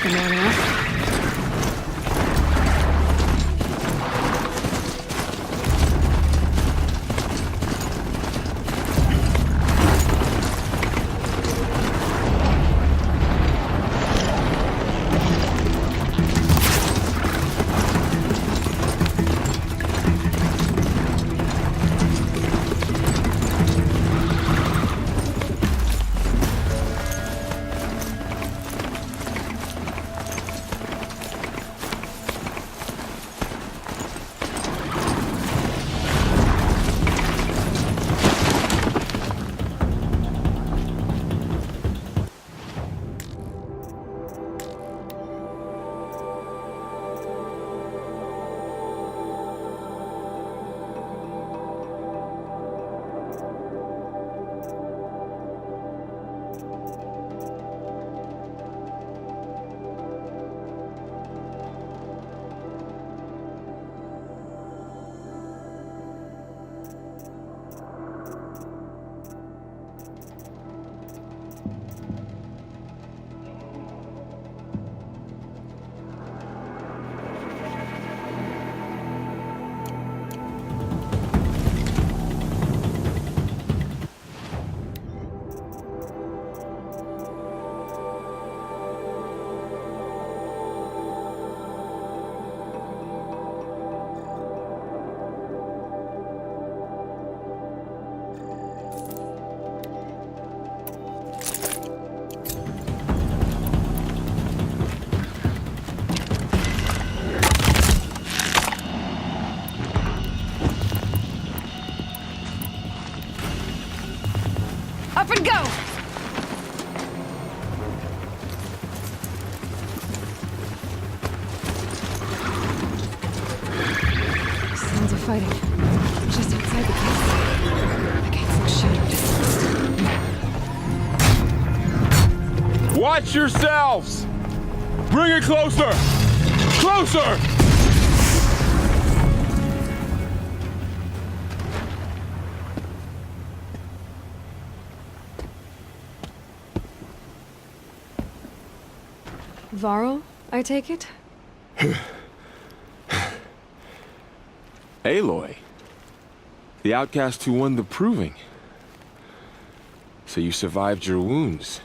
for man enough. Up and go! Sounds of fighting. Just outside the place. The gates look shattered. Watch yourselves! Bring it closer! Closer! Varl, I take it? Aloy. The outcast who won the proving. So you survived your wounds.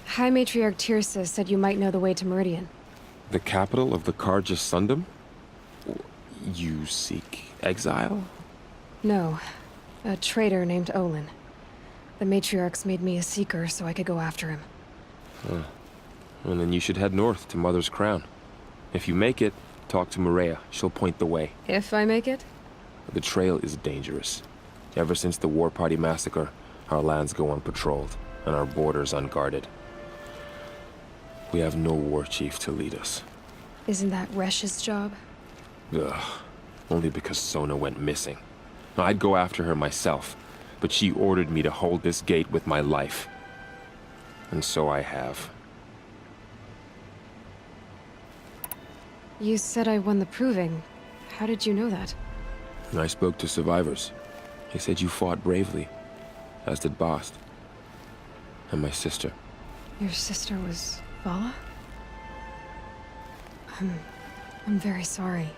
High Matriarch Tirsa said you might know the way to Meridian. The capital of the Carja Sundom? You seek exile? No. A traitor named Olin. The Matriarchs made me a seeker so I could go after him. Huh. Well, then you should head north to Mother's Crown. If you make it, talk to Maria. She'll point the way. If I make it? The trail is dangerous. Ever since the War Party massacre, our lands go unpatrolled, and our borders unguarded. We have no war chief to lead us. Isn't that Resh's job? Ugh. Only because Sona went missing. I'd go after her myself, but she ordered me to hold this gate with my life. And so I have. You said I won the proving. How did you know that? I spoke to survivors. They said you fought bravely, as did Bast. And my sister. Your sister was Vala? I'm very sorry.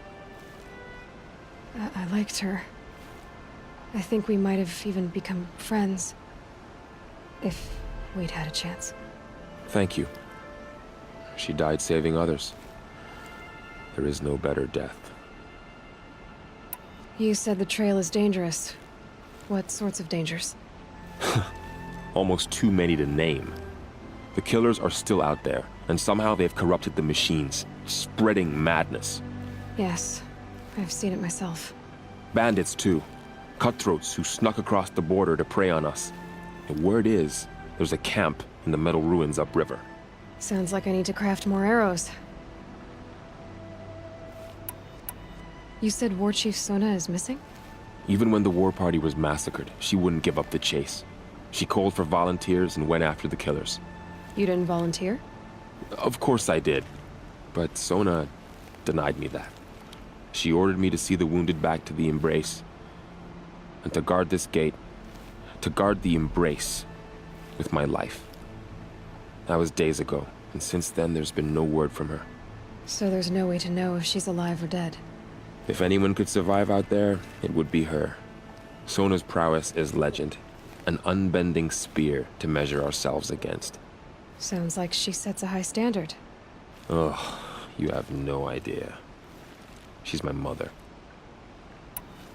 I liked her. I think we might have even become friends. If we'd had a chance. Thank you. She died saving others. There is no better death. You said the trail is dangerous. What sorts of dangers? Almost too many to name. The killers are still out there, and somehow they've corrupted the machines, spreading madness. Yes, I've seen it myself. Bandits, too. Cutthroats who snuck across the border to prey on us. And word is, there's a camp in the metal ruins upriver. Sounds like I need to craft more arrows. You said War Chief Sona is missing? Even when the war party was massacred, she wouldn't give up the chase. She called for volunteers and went after the killers. You didn't volunteer? Of course I did. But Sona denied me that. She ordered me to see the wounded back to the Embrace. And to guard this gate, to guard the Embrace with my life. That was days ago, And since then, there's been no word from her. So there's no way to know if she's alive or dead. If anyone could survive out there, it would be her. Sona's prowess is legend. An unbending spear to measure ourselves against. Sounds like she sets a high standard. Ugh, you have no idea. She's my mother.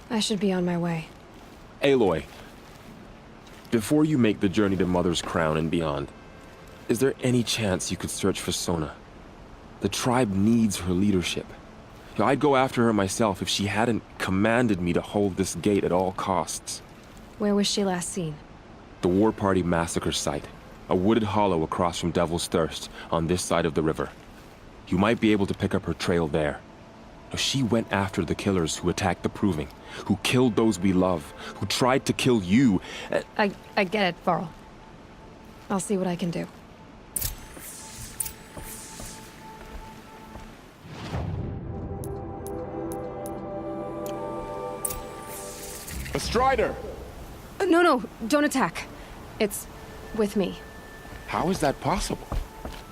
I should be on my way. Aloy, before you make the journey to Mother's Crown and beyond, is there any chance you could search for Sona? The tribe needs her leadership. I'd go after her myself if she hadn't commanded me to hold this gate at all costs. Where was she last seen? The War Party massacre site. A wooded hollow across from Devil's Thirst, on this side of the river. You might be able to pick up her trail there. She went after the killers who attacked the Proving, who killed those we love, who tried to kill you. I get it, Varl. I'll see what I can do. A Strider! No, don't attack. It's with me. How is that possible?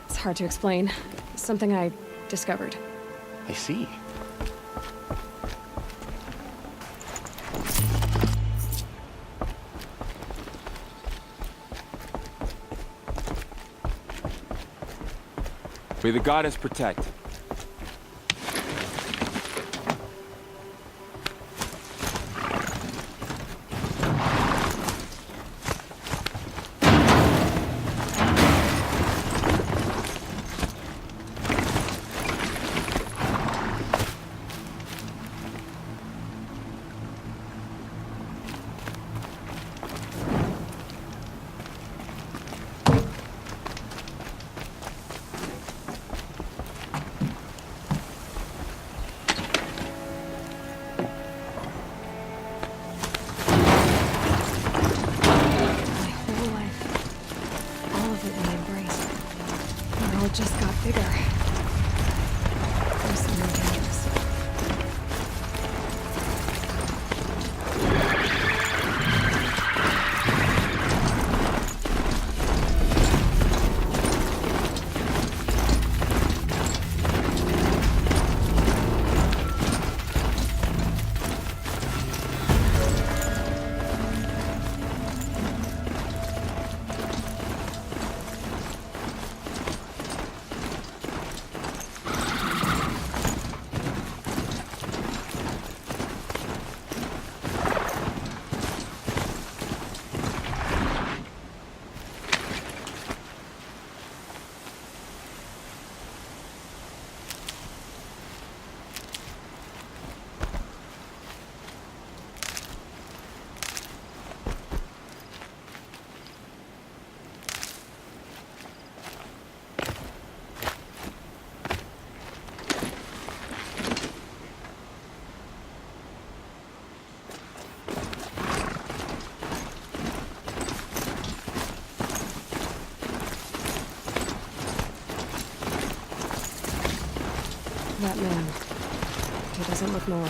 It's hard to explain. Something I discovered. I see. May the goddess protect. Just got bigger. There's more dangerous. That man. He doesn't look normal.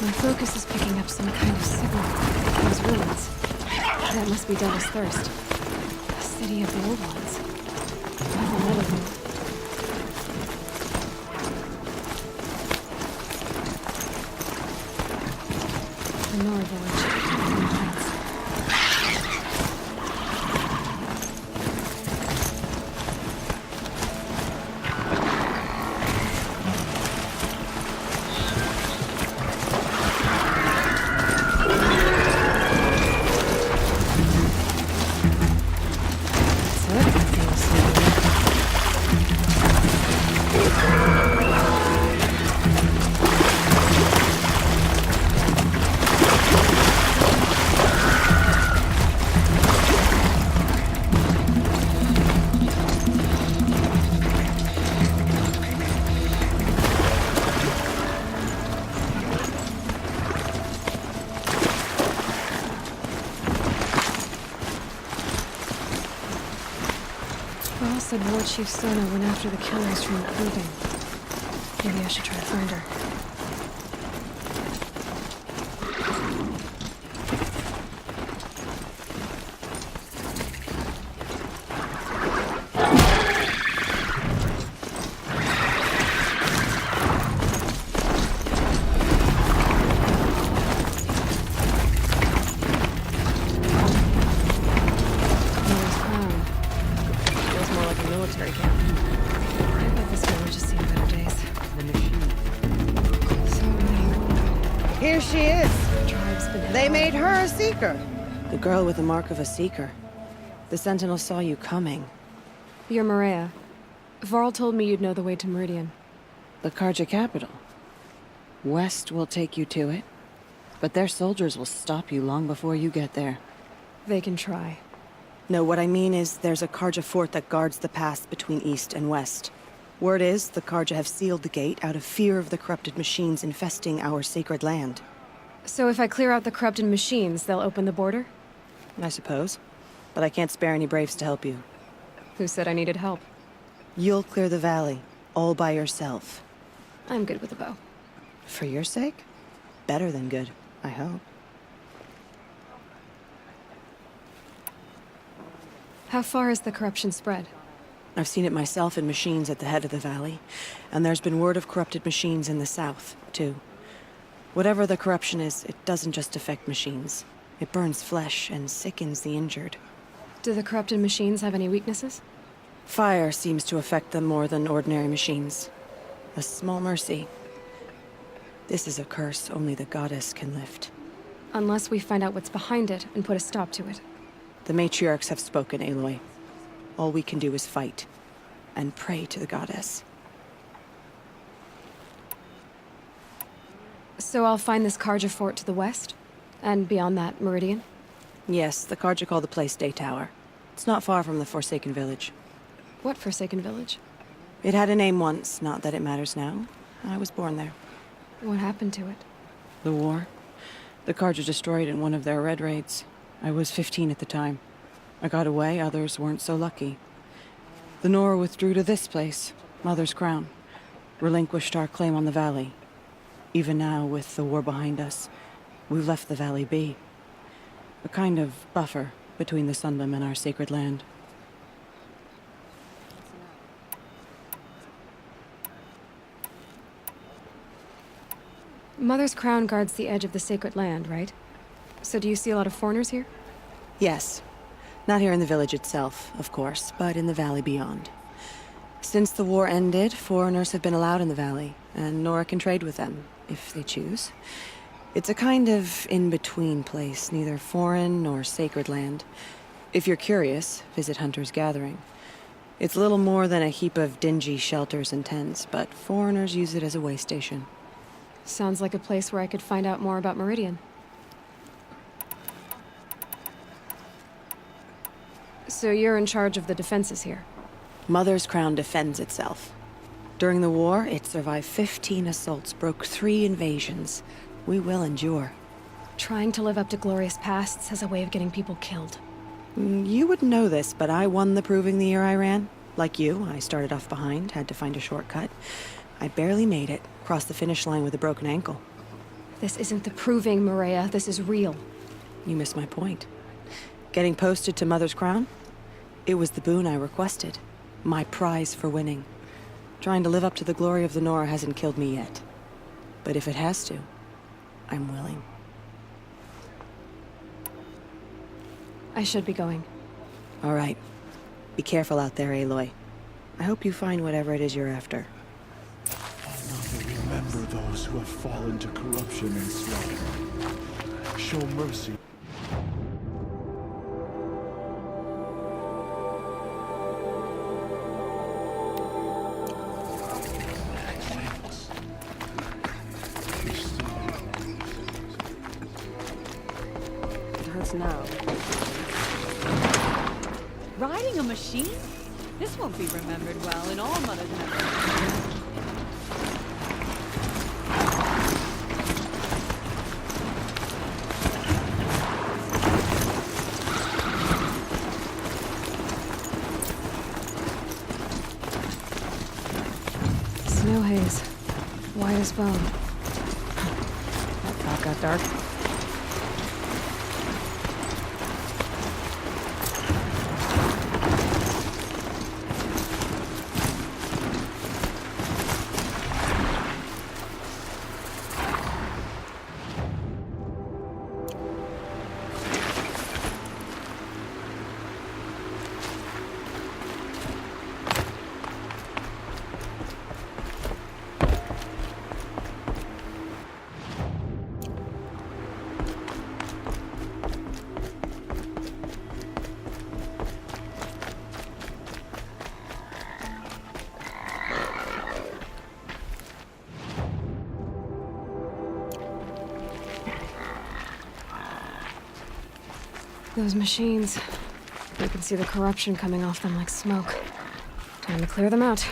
My focus is picking up some kind of signal. Those ruins. That must be Devil's Thirst. The city of the old ones. Never met of them. The Nora village. Lights. Varl said War Chief Sona went after the killers from the Proving. Maybe I should try to find her. Seeker. The girl with the mark of a Seeker. The Sentinel saw you coming. You're Maria. Varl told me you'd know the way to Meridian. The Karja capital. West will take you to it, but their soldiers will stop you long before you get there. They can try. No, what I mean is there's a Karja fort that guards the pass between East and West. Word is, the Karja have sealed the gate out of fear of the corrupted machines infesting our sacred land. So if I clear out the corrupted machines, they'll open the border? I suppose. But I can't spare any braves to help you. Who said I needed help? You'll clear the valley, all by yourself. I'm good with a bow. For your sake? Better than good, I hope. How far has the corruption spread? I've seen it myself in machines at the head of the valley, and there's been word of corrupted machines in the south, too. Whatever the corruption is, it doesn't just affect machines. It burns flesh and sickens the injured. Do the corrupted machines have any weaknesses? Fire seems to affect them more than ordinary machines. A small mercy. This is a curse only the goddess can lift. Unless we find out what's behind it and put a stop to it. The matriarchs have spoken, Aloy. All we can do is fight, and pray to the goddess. So I'll find this Karja fort to the west? And beyond that, Meridian? Yes, the Karja call the place Day Tower. It's not far from the Forsaken Village. What Forsaken Village? It had a name once, not that it matters now. I was born there. What happened to it? The war. The Karja destroyed in one of their red raids. I was 15 at the time. I got away, others weren't so lucky. The Nora withdrew to this place, Mother's Crown. Relinquished our claim on the valley. Even now, with the war behind us, we've left the valley be. A kind of buffer between the Sunlim and our sacred land. Mother's Crown guards the edge of the sacred land, right? So do you see a lot of foreigners here? Yes. Not here in the village itself, of course, but in the valley beyond. Since the war ended, foreigners have been allowed in the valley, and Nora can trade with them, if they choose. It's a kind of in-between place, neither foreign nor sacred land. If you're curious, visit Hunter's Gathering. It's little more than a heap of dingy shelters and tents, but foreigners use it as a way station. Sounds like a place where I could find out more about Meridian. So you're in charge of the defenses here? Mother's Crown defends itself. During the war, it survived 15 assaults, broke 3 invasions. We will endure. Trying to live up to glorious pasts has a way of getting people killed. You wouldn't know this, but I won the proving the year I ran. Like you, I started off behind, had to find a shortcut. I barely made it, crossed the finish line with a broken ankle. This isn't the proving, Maria. This is real. You missed my point. Getting posted to Mother's Crown? It was the boon I requested. My prize for winning. Trying to live up to the glory of the Nora hasn't killed me yet. But if it has to, I'm willing. I should be going. All right. Be careful out there, Aloy. I hope you find whatever it is you're after. Remember those who have fallen to corruption and slaughter. Show mercy. It hurts now. Riding a machine? This won't be remembered well in all Mother's memories. Snow haze. White as bone. That thought got dark. Those machines. You can see the corruption coming off them like smoke. Time to clear them out.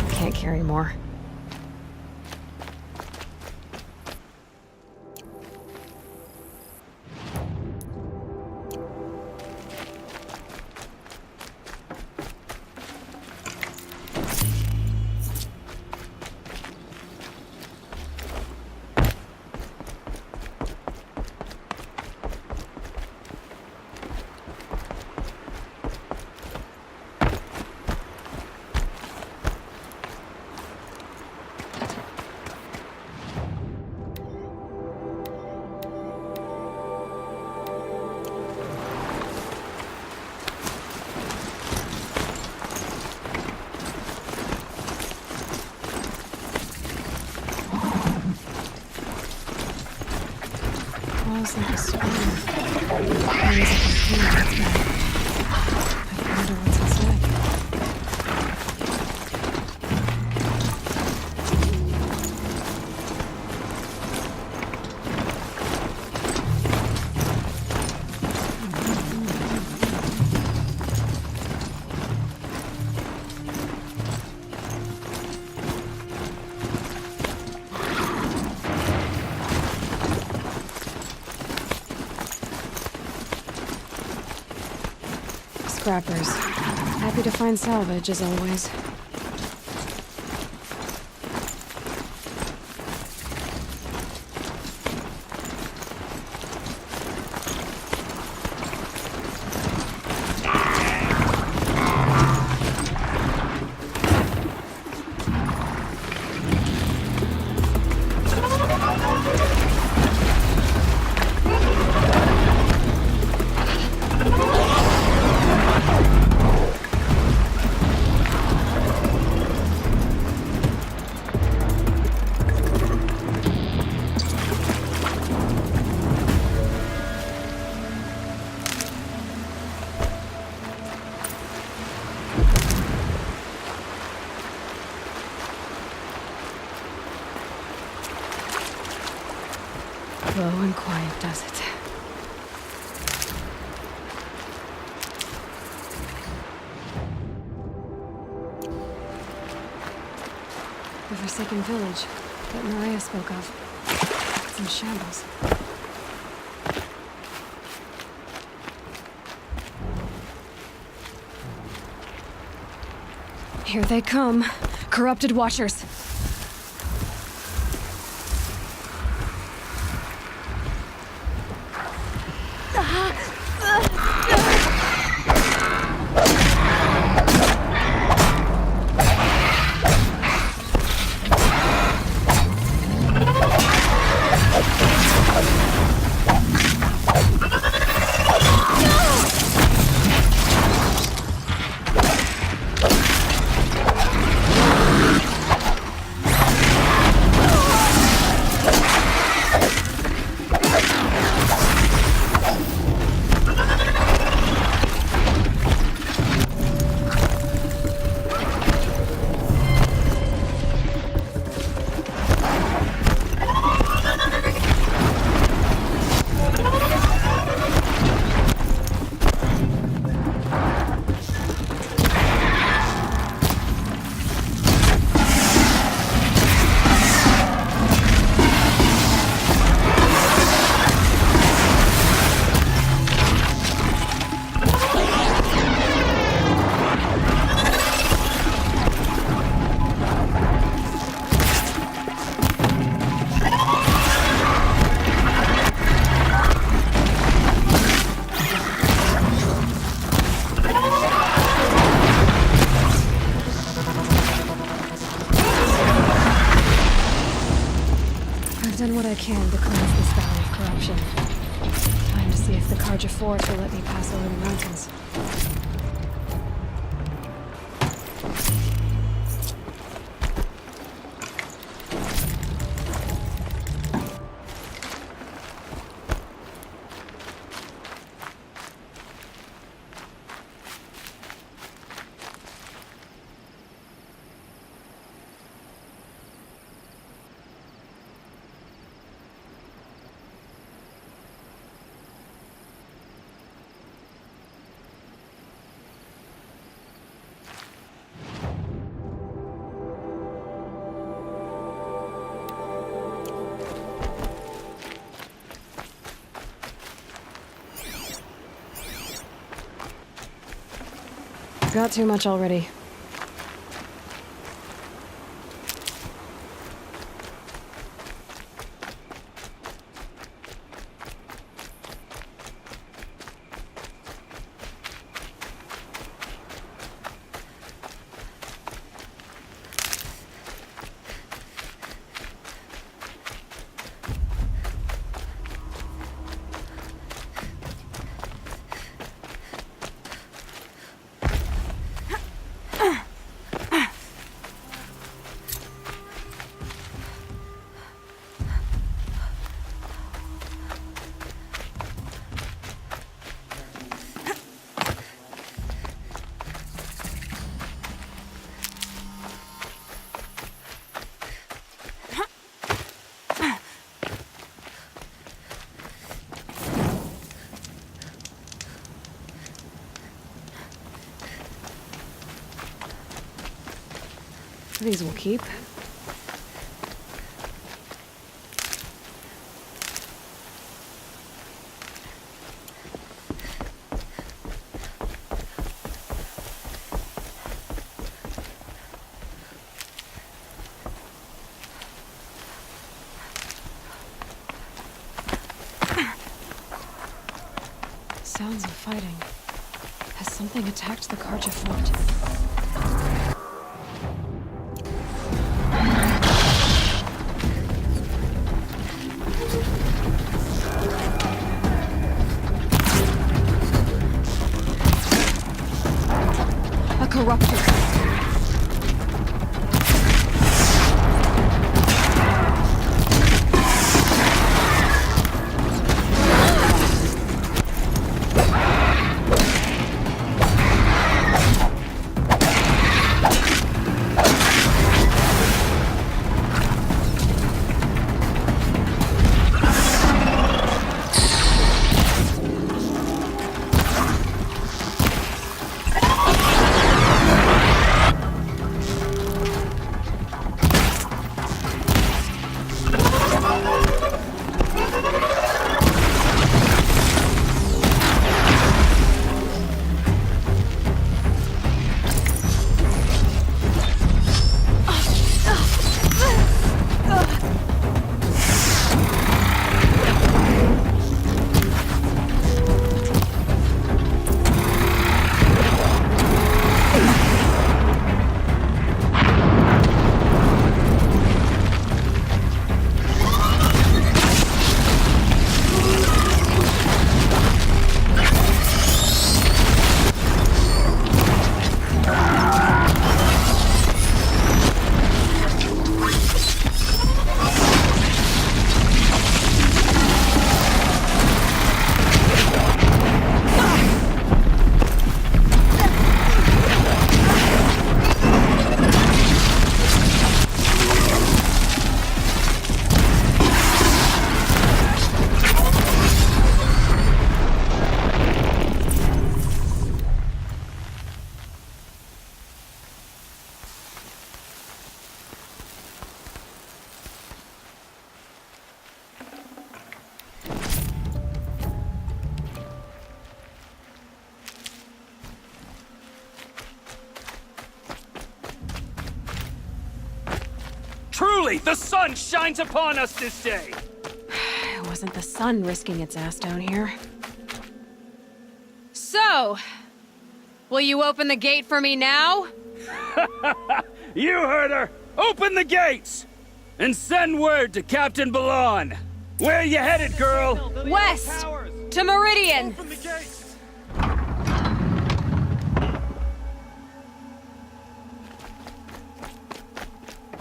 Can't carry more. Smells like a spoon. There is a container inside. I wonder what's inside. Scrappers. Happy to find salvage, as always. Slow and quiet does it. The forsaken village that Maria spoke of. It's in shambles. Here they come. Corrupted Watchers. The Karja Fort will let me pass over the mountains. Got too much already. These will keep. Sounds of fighting. Has something attacked the Karja Fort? Corruptor. Truly, the sun shines upon us this day! It wasn't the sun risking its ass down here. So, will you open the gate for me now? You heard her! Open the gates! And send word to Captain Balan! Where you headed, girl? West! To Meridian! Open the gates!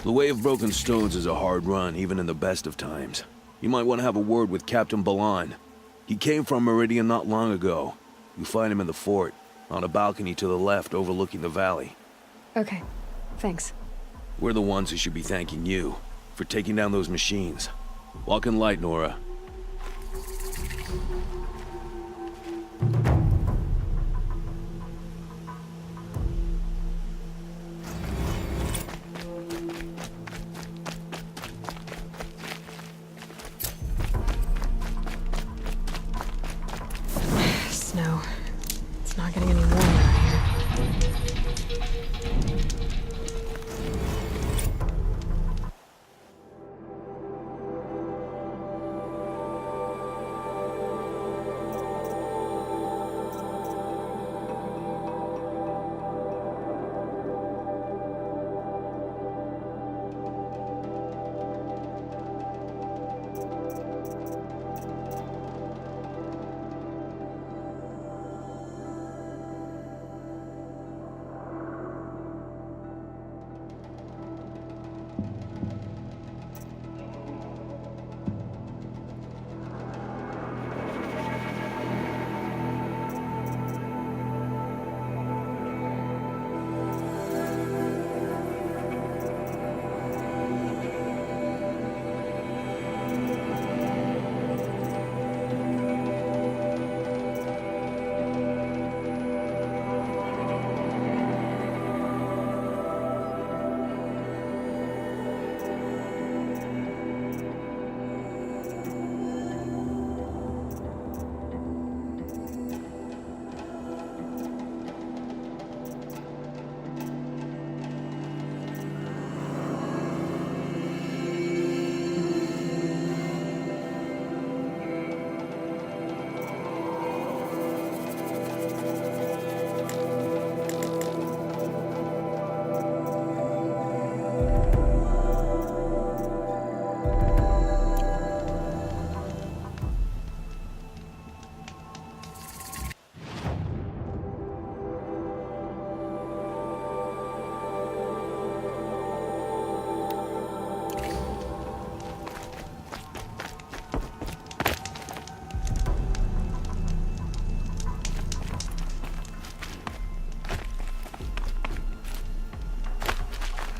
The Way of Broken Stones is a hard run, even in the best of times. You might want to have a word with Captain Balan. He came from Meridian not long ago. You find him in the fort, on a balcony to the left overlooking the valley. Okay, thanks. We're the ones who should be thanking you for taking down those machines. Walk in light, Nora. Snow. It's not getting any warmer out here.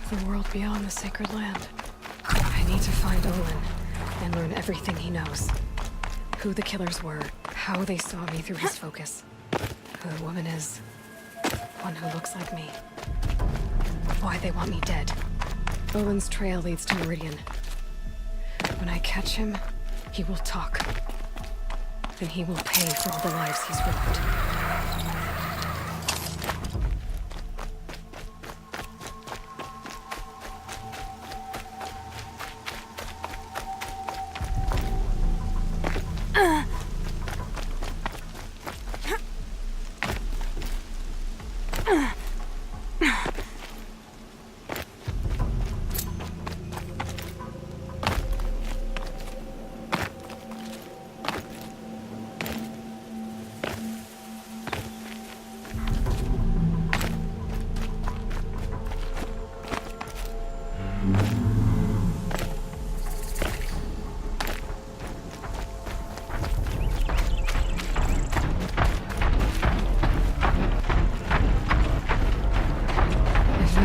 The world beyond the sacred land. I need to find Olin and learn everything he knows. Who the killers were, how they saw me through his focus. Who the woman is. One who looks like me. Why they want me dead. Olin's trail leads to Meridian. When I catch him, he will talk. Then he will pay for all the lives he's ruined.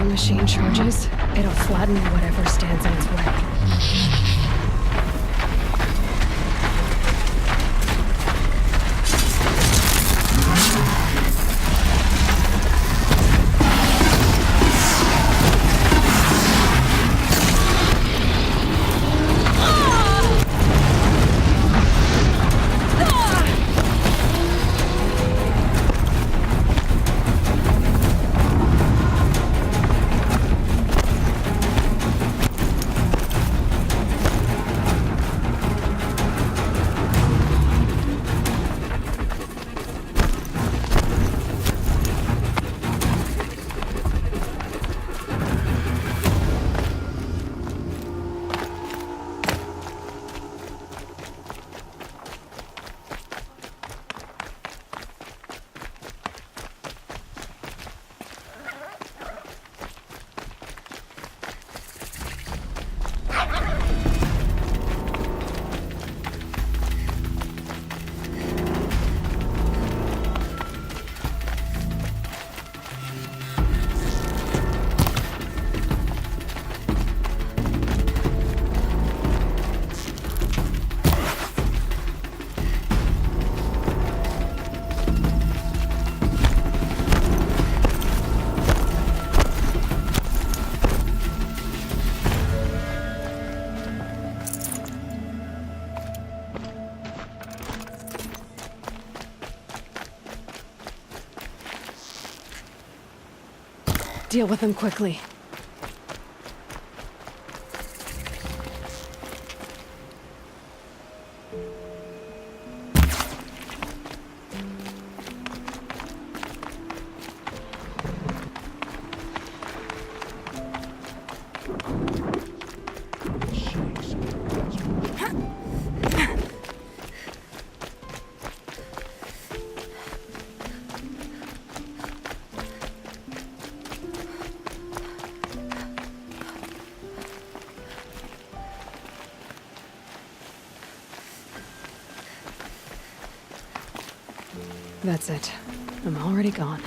Machine charges, it'll flatten whatever stands in its way. Deal with them quickly. That's it. I'm already gone.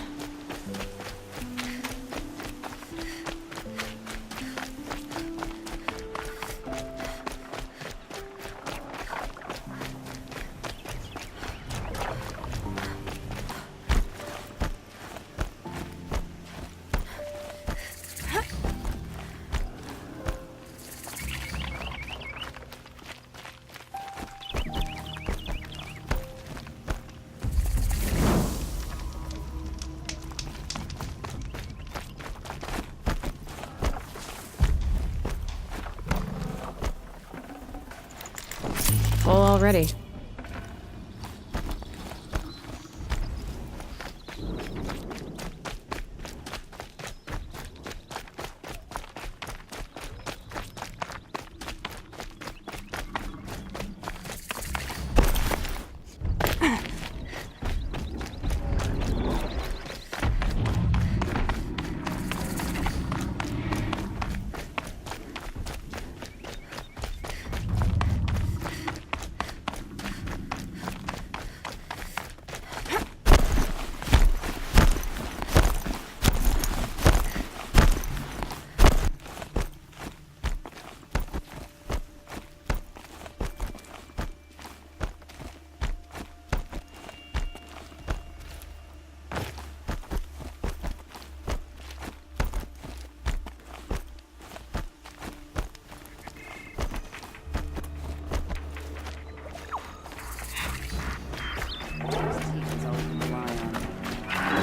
Full already.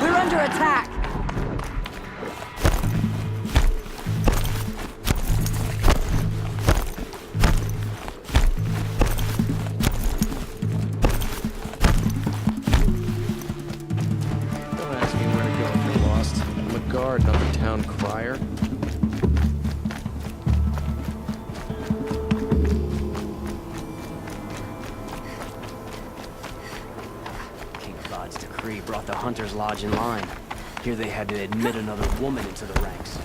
We're under attack! Don't ask me where to go if you're lost. I'm a guard, not the town crier. King God's decree brought the Hunter's Lodge in line. Here they had to admit another woman into the ranks.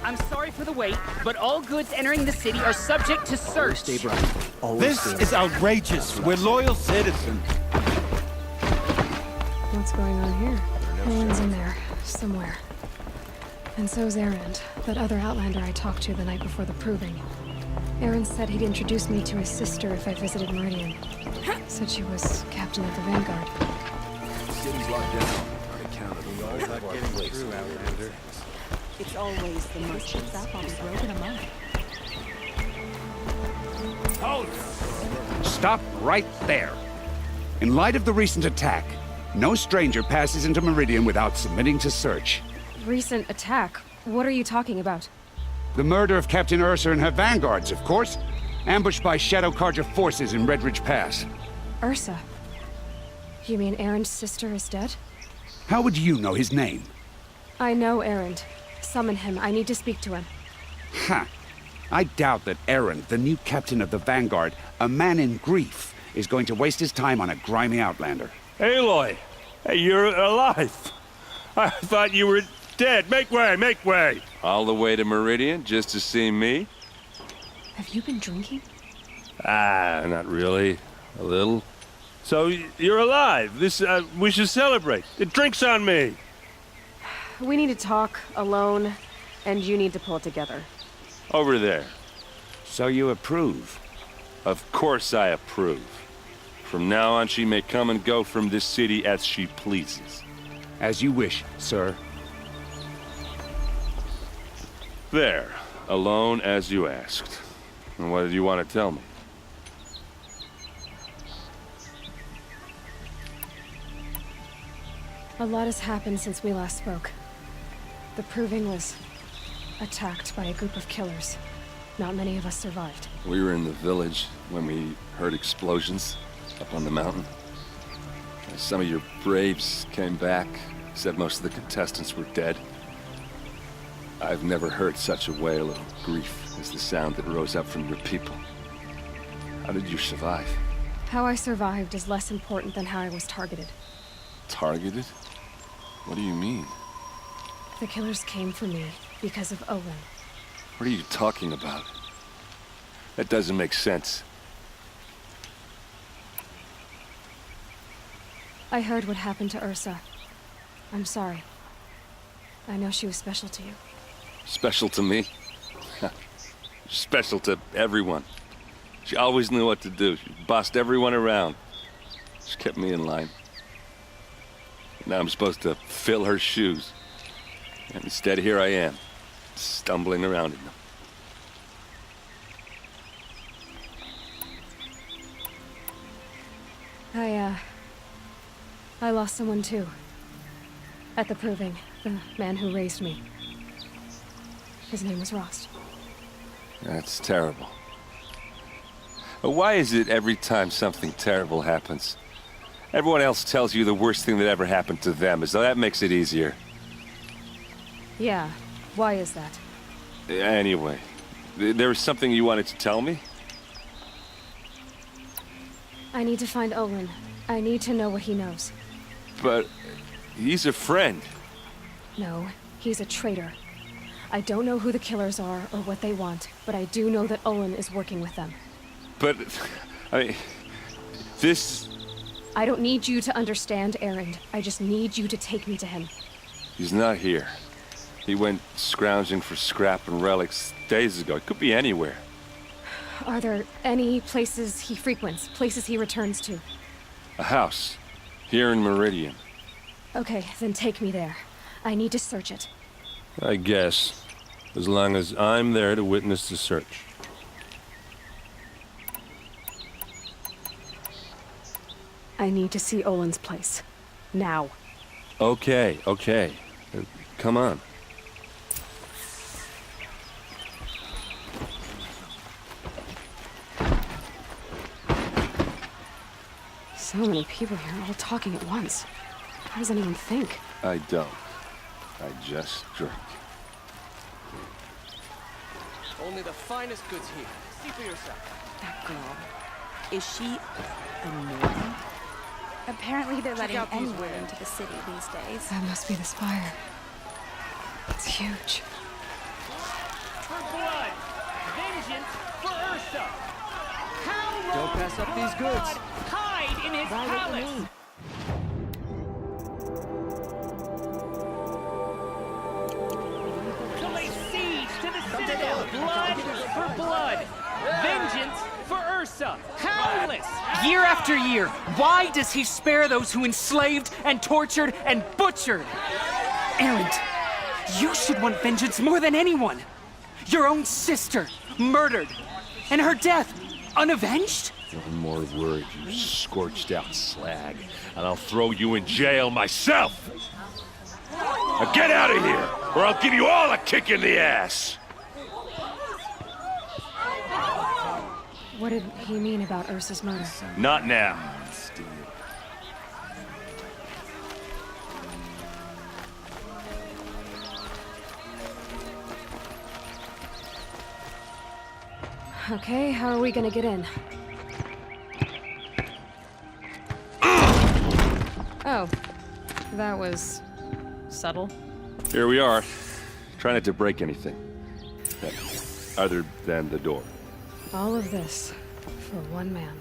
I'm sorry for the wait, but all goods entering the city are subject to search. Stay bright. Always This stay is bright. outrageous. We're loyal citizens. What's going on here? Owen's in there, somewhere. And so's Erend, that other Outlander I talked to the night before the proving. Erend said he'd introduce me to his sister if I visited Meridian. Said she was captain of the Vanguard. The city's locked down. Unaccountably. All that getting through, Outlander. It's always the merchants. Stop right there. In light of the recent attack, no stranger passes into Meridian without submitting to search. Recent attack? What are you talking about? The murder of Captain Ursa and her vanguards, of course. Ambushed by Shadow Carja forces in Redridge Pass. Ursa? You mean Erend's sister is dead? How would you know his name? I know Erend. Summon him. I need to speak to him. Ha! I doubt that Erend, the new captain of the Vanguard, a man in grief, is going to waste his time on a grimy outlander. Aloy, hey, you're alive. I thought you were dead. Make way, make way. All the way to Meridian just to see me? Have you been drinking? Ah, not really. A little. So you're alive. We should celebrate. The drink's on me. we need to talk alone, and you need to pull it together. Over there. So you approve? Of course I approve. From now on, she may come and go from this city as she pleases. As you wish, sir. There. Alone as you asked. And what did you want to tell me? A lot has happened since we last spoke. The Proving was attacked by a group of killers. Not many of us survived. We were in the village when we heard explosions up on the mountain. Some of your braves came back, said most of the contestants were dead. I've never heard such a wail of grief as the sound that rose up from your people. How did you survive? How I survived is less important than how I was targeted. Targeted? What do you mean? The killers came for me because of Owen. What are you talking about? That doesn't make sense. I heard what happened to Ursa. I'm sorry. I know she was special to you. Special to me? Special to everyone. She always knew what to do. She bossed everyone around. She kept me in line. Now I'm supposed to fill her shoes. And instead, here I am, stumbling around in them. I lost someone too. At the Proving, the man who raised me. His name was Rost. That's terrible. But why is it every time something terrible happens, everyone else tells you the worst thing that ever happened to them, as though that makes it easier? Yeah, why is that? Anyway, there was something you wanted to tell me? I need to find Olin. I need to know what he knows. But he's a friend. No, he's a traitor. I don't know who the killers are or what they want, but I do know that Olin is working with them. But, I mean, this... I don't need you to understand, Erend. I just need you to take me to him. He's not here. He went scrounging for scrap and relics days ago. It could be anywhere. Are there any places he frequents, places he returns to? A house. Here in Meridian. Okay, then take me there. I need to search it. I guess. As long as I'm there to witness the search. I need to see Olin's place. Now. Okay. Come on. So many people here, all talking at once. How does anyone think? I don't. I just drink. Only the finest goods here. See for yourself. That girl. Is she a Northern? Apparently they're letting anyone into the city these days. That must be the spire. It's huge. For blood! Vengeance for Ursa! How Don't pass up these goods. hide in his palace! To lay siege to the citadel! Blood for blood! Vengeance for Ursa! Countless! Year after year, why does he spare those who enslaved and tortured and butchered? Erend, you should want vengeance more than anyone. Your own sister, murdered, and her death, unavenged? One more word, you scorched out slag, and I'll throw you in jail myself! Now get out of here, or I'll give you all a kick in the ass! What did he mean about Ursa's murder? Not now. Okay, how are we gonna get in? Oh, that was subtle. Here we are. Try not to break anything. Other than the door. All of this for one man.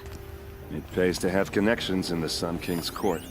It pays to have connections in the Sun King's court.